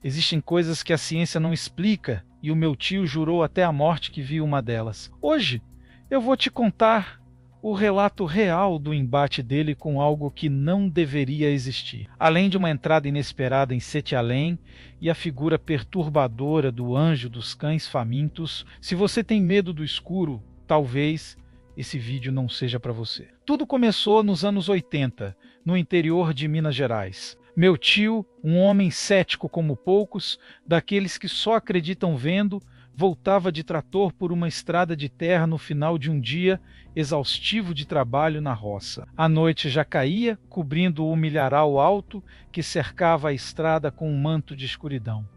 Existem coisas que a ciência não explica, e o meu tio jurou até a morte que viu uma delas. Hoje, eu vou te contar o relato real do embate dele com algo que não deveria existir. Além de uma entrada inesperada em Sete Além e a figura perturbadora do anjo dos cães famintos, se você tem medo do escuro, talvez esse vídeo não seja para você. Tudo começou nos anos 80, no interior de Minas Gerais. Meu tio, um homem cético como poucos, daqueles que só acreditam vendo, voltava de trator por uma estrada de terra no final de um dia exaustivo de trabalho na roça. A noite já caía, cobrindo o milharal alto que cercava a estrada com um manto de escuridão.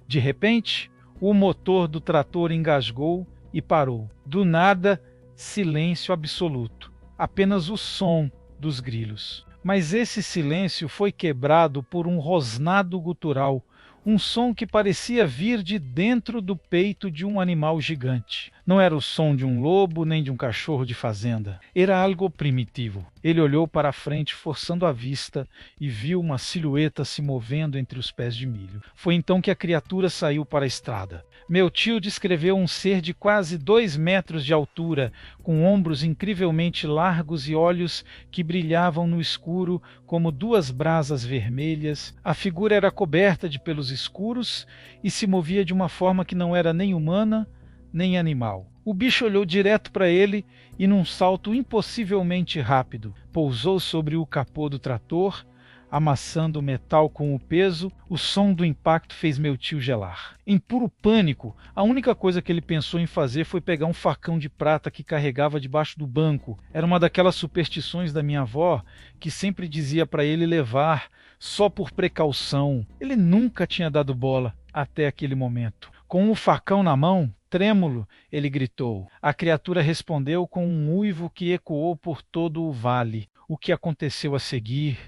De repente, o motor do trator engasgou e parou. Do nada, silêncio absoluto. Apenas o som dos grilos. Mas esse silêncio foi quebrado por um rosnado gutural, um som que parecia vir de dentro do peito de um animal gigante. Não era o som de um lobo nem de um cachorro de fazenda. Era algo primitivo. Ele olhou para a frente, forçando a vista, e viu uma silhueta se movendo entre os pés de milho. Foi então que a criatura saiu para a estrada. Meu tio descreveu um ser de quase 2 metros de altura, com ombros incrivelmente largos e olhos que brilhavam no escuro como 2 brasas vermelhas. A figura era coberta de pelos escuros e se movia de uma forma que não era nem humana, nem animal. O bicho olhou direto para ele e, num salto impossivelmente rápido, pousou sobre o capô do trator, amassando o metal com o peso. O som do impacto fez meu tio gelar. Em puro pânico, a única coisa que ele pensou em fazer foi pegar um facão de prata que carregava debaixo do banco. Era uma daquelas superstições da minha avó que sempre dizia para ele levar só por precaução. Ele nunca tinha dado bola até aquele momento. Com o facão na mão, trêmulo, ele gritou. A criatura respondeu com um uivo que ecoou por todo o vale. O que aconteceu a seguir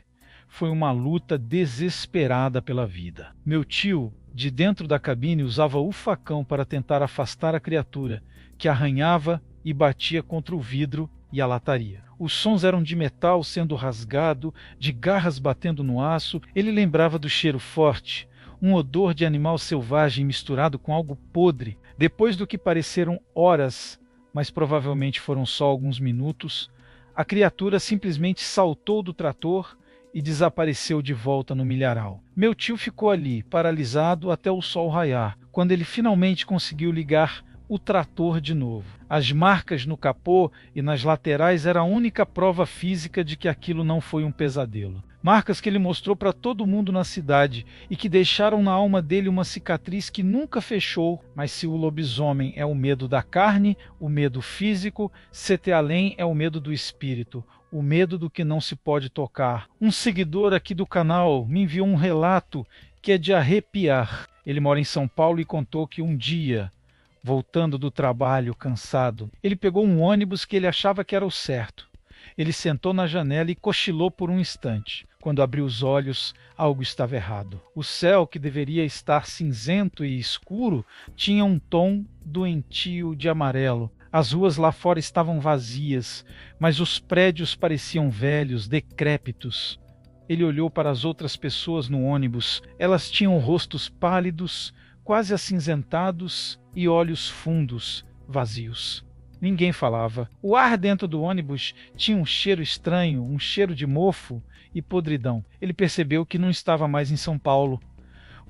foi uma luta desesperada pela vida. Meu tio, de dentro da cabine, usava o facão para tentar afastar a criatura, que arranhava e batia contra o vidro e a lataria. Os sons eram de metal sendo rasgado, de garras batendo no aço. Ele lembrava do cheiro forte, um odor de animal selvagem misturado com algo podre. Depois do que pareceram horas, mas provavelmente foram só alguns minutos, a criatura simplesmente saltou do trator e desapareceu de volta no milharal. Meu tio ficou ali, paralisado até o sol raiar, quando ele finalmente conseguiu ligar o trator de novo. As marcas no capô e nas laterais eram a única prova física de que aquilo não foi um pesadelo. Marcas que ele mostrou para todo mundo na cidade e que deixaram na alma dele uma cicatriz que nunca fechou. Mas se o lobisomem é o medo da carne, o medo físico, Sete Além é o medo do espírito, o medo do que não se pode tocar. Um seguidor aqui do canal me enviou um relato que é de arrepiar. Ele mora em São Paulo e contou que um dia, voltando do trabalho cansado, ele pegou um ônibus que ele achava que era o certo. Ele sentou na janela e cochilou por um instante. Quando abriu os olhos, algo estava errado. O céu, que deveria estar cinzento e escuro, tinha um tom doentio de amarelo. As ruas lá fora estavam vazias, mas os prédios pareciam velhos, decrépitos. Ele olhou para as outras pessoas no ônibus. Elas tinham rostos pálidos, quase acinzentados, e olhos fundos, vazios. Ninguém falava. O ar dentro do ônibus tinha um cheiro estranho, um cheiro de mofo e podridão. Ele percebeu que não estava mais em São Paulo.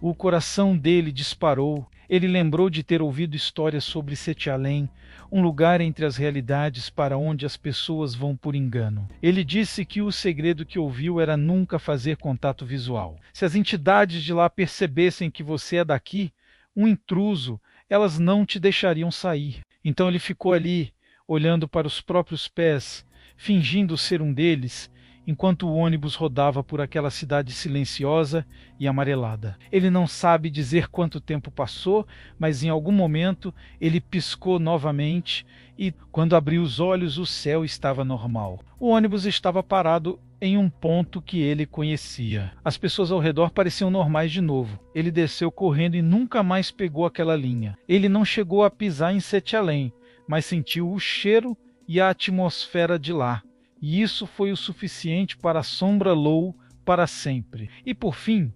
O coração dele disparou. Ele lembrou de ter ouvido histórias sobre Sete Além, um lugar entre as realidades para onde as pessoas vão por engano. Ele disse que o segredo que ouviu era nunca fazer contato visual. Se as entidades de lá percebessem que você é daqui, um intruso, elas não te deixariam sair. Então ele ficou ali, olhando para os próprios pés, fingindo ser um deles, enquanto o ônibus rodava por aquela cidade silenciosa e amarelada. Ele não sabe dizer quanto tempo passou, mas em algum momento ele piscou novamente e, quando abriu os olhos, o céu estava normal. O ônibus estava parado em um ponto que ele conhecia. As pessoas ao redor pareciam normais de novo. Ele desceu correndo e nunca mais pegou aquela linha. Ele não chegou a pisar em Sete Além, mas sentiu o cheiro e a atmosfera de lá. E isso foi o suficiente para assombrá-lo para sempre. E por fim,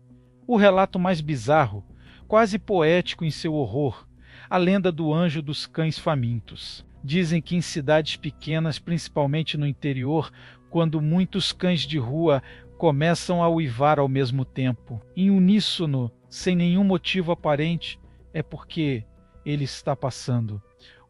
o relato mais bizarro quase poético em seu horror, a lenda do anjo dos cães famintos. Dizem que em cidades pequenas, principalmente no interior, quando muitos cães de rua começam a uivar ao mesmo tempo, em uníssono, sem nenhum motivo aparente, é porque ele está passando.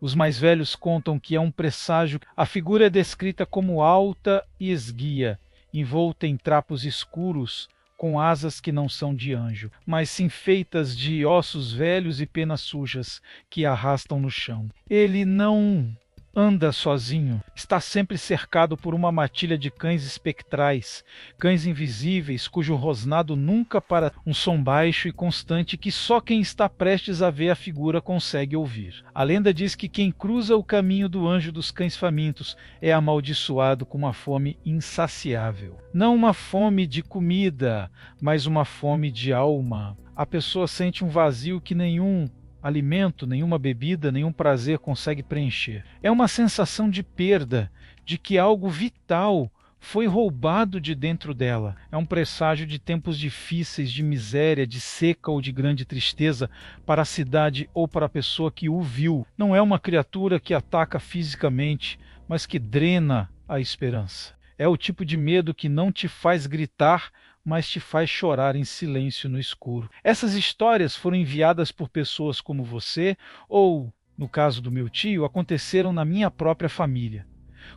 Os mais velhos contam que é um presságio. A figura é descrita como alta e esguia, envolta em trapos escuros, com asas que não são de anjo, mas sim feitas de ossos velhos e penas sujas que arrastam no chão. Ele não anda sozinho, está sempre cercado por uma matilha de cães espectrais, cães invisíveis cujo rosnado nunca para, um som baixo e constante que só quem está prestes a ver a figura consegue ouvir. A lenda diz que quem cruza o caminho do anjo dos cães famintos é amaldiçoado com uma fome insaciável. Não uma fome de comida, mas uma fome de alma. A pessoa sente um vazio que nenhum alimento, nenhuma bebida, nenhum prazer consegue preencher. É uma sensação de perda, de que algo vital foi roubado de dentro dela. É um presságio de tempos difíceis, de miséria, de seca ou de grande tristeza para a cidade ou para a pessoa que o viu. Não é uma criatura que ataca fisicamente, mas que drena a esperança. É o tipo de medo que não te faz gritar, mas te faz chorar em silêncio no escuro. Essas histórias foram enviadas por pessoas como você, ou, no caso do meu tio, aconteceram na minha própria família.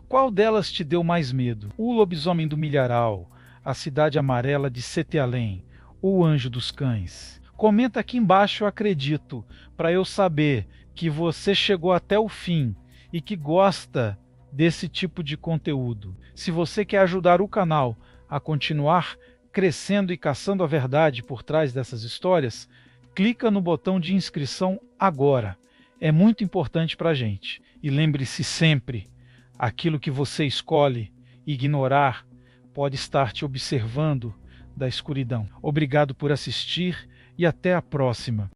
Qual delas te deu mais medo? O lobisomem do milharal, a cidade amarela de Sete Além, ou o anjo dos cães? Comenta aqui embaixo, eu acredito, para eu saber que você chegou até o fim e que gosta desse tipo de conteúdo. Se você quer ajudar o canal a continuar crescendo e caçando a verdade por trás dessas histórias, clica no botão de inscrição agora. É muito importante para a gente. E lembre-se sempre, aquilo que você escolhe ignorar pode estar te observando da escuridão. Obrigado por assistir e até a próxima.